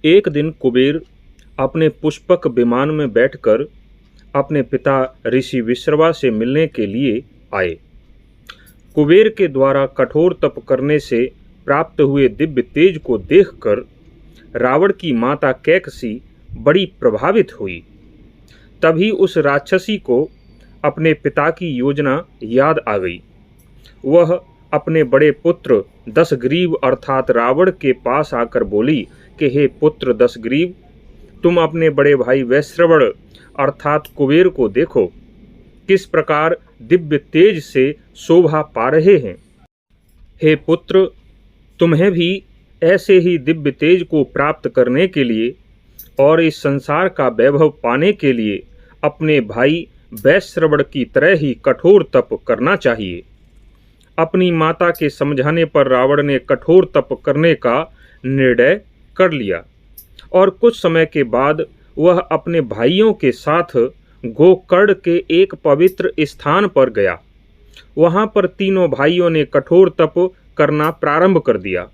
एक दिन कुबेर अपने पुष्पक विमान में बैठकर अपने पिता ऋषि विश्रवा से मिलने के लिए आए। कुबेर के द्वारा कठोर तप करने से प्राप्त हुए दिव्य तेज को देखकर रावण की माता कैकसी बड़ी प्रभावित हुई। तभी उस राक्षसी को अपने पिता की योजना याद आ गई। वह अपने बड़े पुत्र दशग्रीव अर्थात रावण के पास आकर बोली कि हे पुत्र दशग्रीव, तुम अपने बड़े भाई वैश्रवण अर्थात कुबेर को देखो, किस प्रकार दिव्य तेज से शोभा पा रहे हैं। हे पुत्र, तुम्हें भी ऐसे ही दिव्य तेज को प्राप्त करने के लिए और इस संसार का वैभव पाने के लिए अपने भाई वैश्रवण की तरह ही कठोर तप करना चाहिए। अपनी माता के समझाने पर रावण ने कठोर तप करने का निर्णय कर लिया और कुछ समय के बाद वह अपने भाइयों के साथ गोकर्ण के एक पवित्र स्थान पर गया। वहां पर तीनों भाइयों ने कठोर तप करना प्रारंभ कर दिया।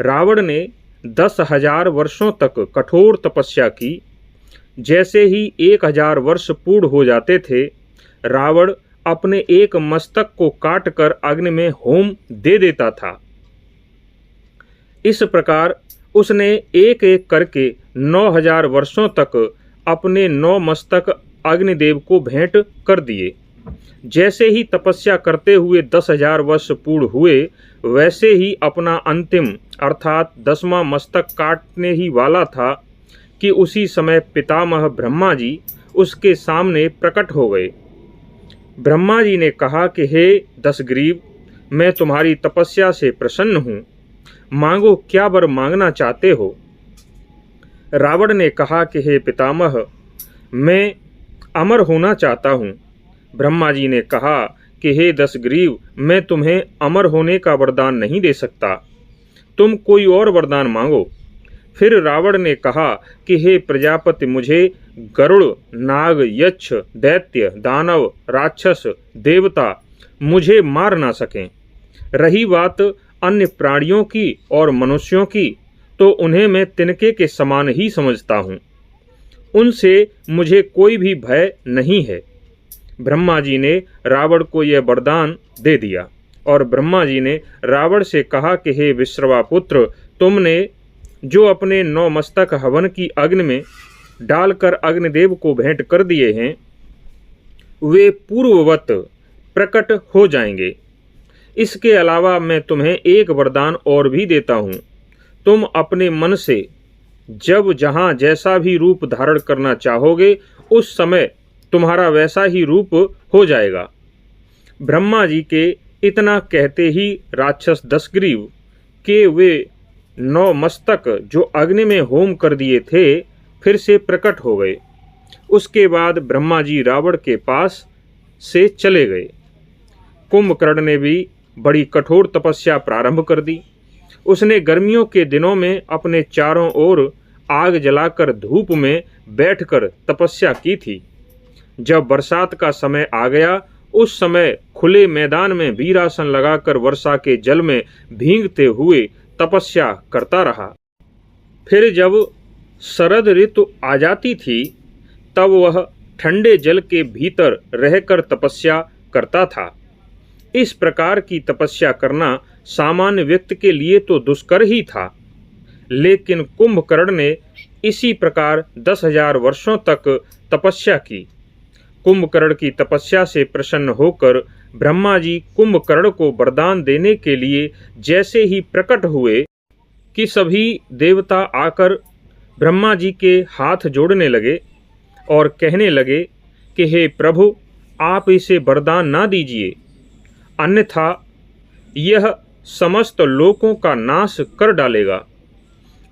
रावण ने 10,000 वर्षों तक कठोर तपस्या की। जैसे ही 1,000 वर्ष पूर्ण हो जाते थे, रावण अपने एक मस्तक को काटकर अग्नि में होम दे देता था। इस प्रकार उसने एक एक करके 9,000 वर्षों तक अपने 9 मस्तक अग्निदेव को भेंट कर दिए। जैसे ही तपस्या करते हुए 10,000 वर्ष पूर्ण हुए, वैसे ही अपना अंतिम अर्थात 10वां मस्तक काटने ही वाला था कि उसी समय पितामह ब्रह्मा जी उसके सामने प्रकट हो गए। ब्रह्मा जी ने कहा कि हे दशग्रीव, मैं तुम्हारी तपस्या से प्रसन्न हूँ, मांगो क्या वर मांगना चाहते हो। रावण ने कहा कि हे पितामह, मैं अमर होना चाहता हूँ। ब्रह्मा जी ने कहा कि हे दशग्रीव, मैं तुम्हें अमर होने का वरदान नहीं दे सकता, तुम कोई और वरदान मांगो। फिर रावण ने कहा कि हे प्रजापति, मुझे गरुड़, नाग, यक्ष, दैत्य, दानव, राक्षस, देवता मुझे मार ना सकें। रही बात अन्य प्राणियों की और मनुष्यों की, तो उन्हें मैं तिनके के समान ही समझता हूँ, उनसे मुझे कोई भी भय नहीं है। ब्रह्मा जी ने रावण को यह वरदान दे दिया और ब्रह्मा जी ने रावण से कहा कि हे विश्रवा पुत्र, तुमने जो अपने 9 मस्तक हवन की अग्नि में डालकर अग्निदेव को भेंट कर दिए हैं, वे पूर्ववत प्रकट हो जाएंगे। इसके अलावा मैं तुम्हें एक वरदान और भी देता हूँ। तुम अपने मन से जब जहाँ जैसा भी रूप धारण करना चाहोगे, उस समय तुम्हारा वैसा ही रूप हो जाएगा। ब्रह्मा जी के इतना कहते ही राक्षस दशग्रीव के वे 9 मस्तक जो अग्नि में होम कर दिए थे, फिर से प्रकट हो गए। उसके बाद ब्रह्मा जी रावण के पास से चले गए। कुंभकर्ण ने भी बड़ी कठोर तपस्या प्रारंभ कर दी। उसने गर्मियों के दिनों में अपने चारों ओर आग जलाकर धूप में बैठकर तपस्या की थी। जब बरसात का समय आ गया, उस समय खुले मैदान में वीरासन लगाकर वर्षा के जल में भीगते हुए तपस्या करता रहा। फिर जब शरद ऋतु आ जाती थी, तब वह ठंडे जल के भीतर रहकर तपस्या करता था। इस प्रकार की तपस्या करना सामान्य व्यक्ति के लिए तो दुष्कर ही था, लेकिन कुंभकर्ण ने इसी प्रकार 10,000 वर्षों तक तपस्या की। कुंभकर्ण की तपस्या से प्रसन्न होकर ब्रह्मा जी कुंभकर्ण को वरदान देने के लिए जैसे ही प्रकट हुए कि सभी देवता आकर ब्रह्मा जी के हाथ जोड़ने लगे और कहने लगे कि हे प्रभु, आप इसे वरदान ना दीजिए, अन्यथा यह समस्त लोकों का नाश कर डालेगा।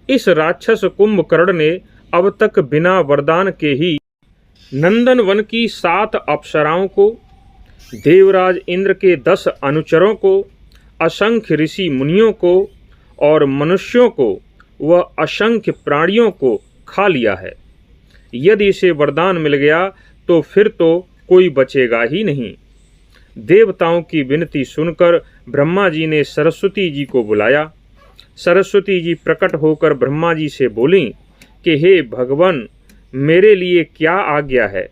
इस राक्षस कुंभकर्ण ने अब तक बिना वरदान के ही नंदन वन की 7 अप्सराओं को, देवराज इंद्र के 10 अनुचरों को, असंख्य ऋषि मुनियों को और मनुष्यों को व असंख्य प्राणियों को खा लिया है। यदि इसे वरदान मिल गया तो फिर तो कोई बचेगा ही नहीं। देवताओं की विनती सुनकर ब्रह्मा जी ने सरस्वती जी को बुलाया। सरस्वती जी प्रकट होकर ब्रह्मा जी से बोलीं कि हे भगवान, मेरे लिए क्या आज्ञा है?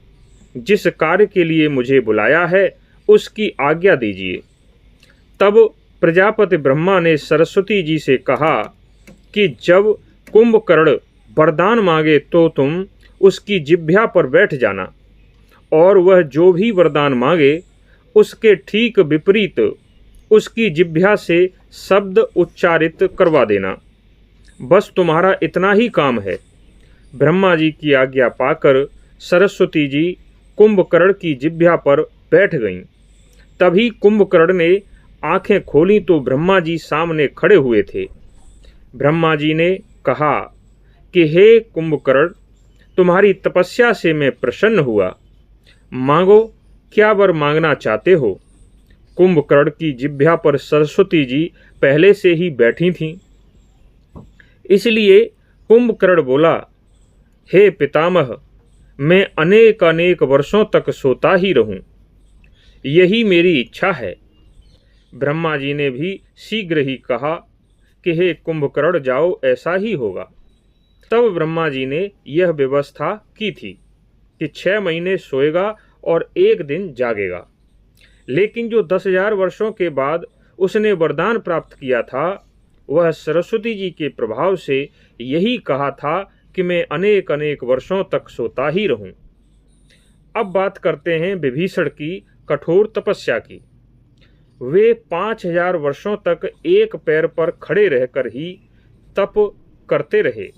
जिस कार्य के लिए मुझे बुलाया है उसकी आज्ञा दीजिए। तब प्रजापति ब्रह्मा ने सरस्वती जी से कहा कि जब कुंभकर्ण वरदान मांगे तो तुम उसकी जिह्वा पर बैठ जाना और वह जो भी वरदान मांगे उसके ठीक विपरीत उसकी जिह्वा से शब्द उच्चारित करवा देना। बस तुम्हारा इतना ही काम है। ब्रह्मा जी की आज्ञा पाकर सरस्वती जी कुंभकर्ण की जिह्वा पर बैठ गईं। तभी कुंभकर्ण ने आंखें खोली तो ब्रह्मा जी सामने खड़े हुए थे। ब्रह्मा जी ने कहा कि हे कुंभकर्ण, तुम्हारी तपस्या से मैं प्रसन्न हुआ। मांगो, क्या वर मांगना चाहते हो? कुंभकर्ण की जिह्वा पर सरस्वती जी पहले से ही बैठी थीं। इसलिए कुंभकर्ण बोला, हे पितामह, मैं अनेक अनेक वर्षों तक सोता ही रहूं, यही मेरी इच्छा है। ब्रह्मा जी ने भी शीघ्र ही कहा कि हे कुंभकर्ण, जाओ, ऐसा ही होगा। तब ब्रह्मा जी ने यह व्यवस्था की थी कि 6 महीने सोएगा और 1 दिन जागेगा। लेकिन जो 10,000 वर्षों के बाद उसने वरदान प्राप्त किया था, वह सरस्वती जी के प्रभाव से यही कहा था कि मैं अनेक अनेक वर्षों तक सोता ही रहूं। अब बात करते हैं विभीषण की कठोर तपस्या की। वे 5,000 वर्षों तक एक पैर पर खड़े रहकर ही तप करते रहे।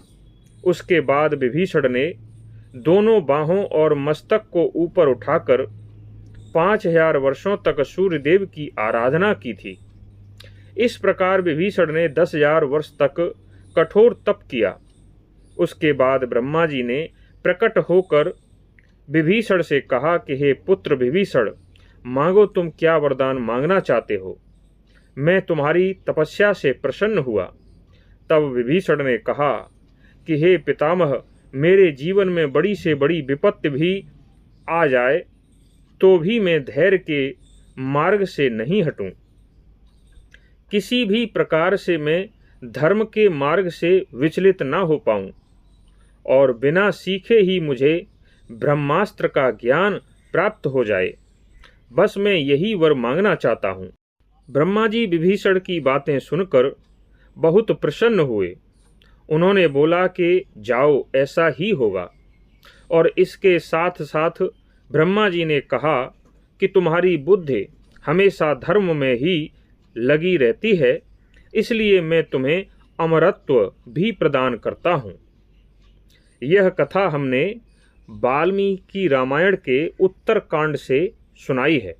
उसके बाद विभीषण ने दोनों बाहों और मस्तक को ऊपर उठाकर 5,000 वर्षों तक सूर्यदेव की आराधना की थी। इस प्रकार विभीषण ने 10,000 वर्ष तक कठोर तप किया। उसके बाद ब्रह्मा जी ने प्रकट होकर विभीषण से कहा कि हे पुत्र विभीषण, मांगो, तुम क्या वरदान मांगना चाहते हो? मैं तुम्हारी तपस्या से प्रसन्न हुआ। तब विभीषण ने कहा कि हे पितामह, मेरे जीवन में बड़ी से बड़ी विपत्ति भी आ जाए तो भी मैं धैर्य के मार्ग से नहीं हटूं। किसी भी प्रकार से मैं धर्म के मार्ग से विचलित ना हो पाऊं और बिना सीखे ही मुझे ब्रह्मास्त्र का ज्ञान प्राप्त हो जाए। बस मैं यही वर मांगना चाहता हूं। ब्रह्मा जी विभीषण की बातें सुनकर बहुत प्रसन्न हुए। उन्होंने बोला कि जाओ, ऐसा ही होगा। और इसके साथ साथ ब्रह्मा जी ने कहा कि तुम्हारी बुद्धि हमेशा धर्म में ही लगी रहती है, इसलिए मैं तुम्हें अमरत्व भी प्रदान करता हूँ। यह कथा हमने वाल्मीकि रामायण के उत्तरकांड से सुनाई है।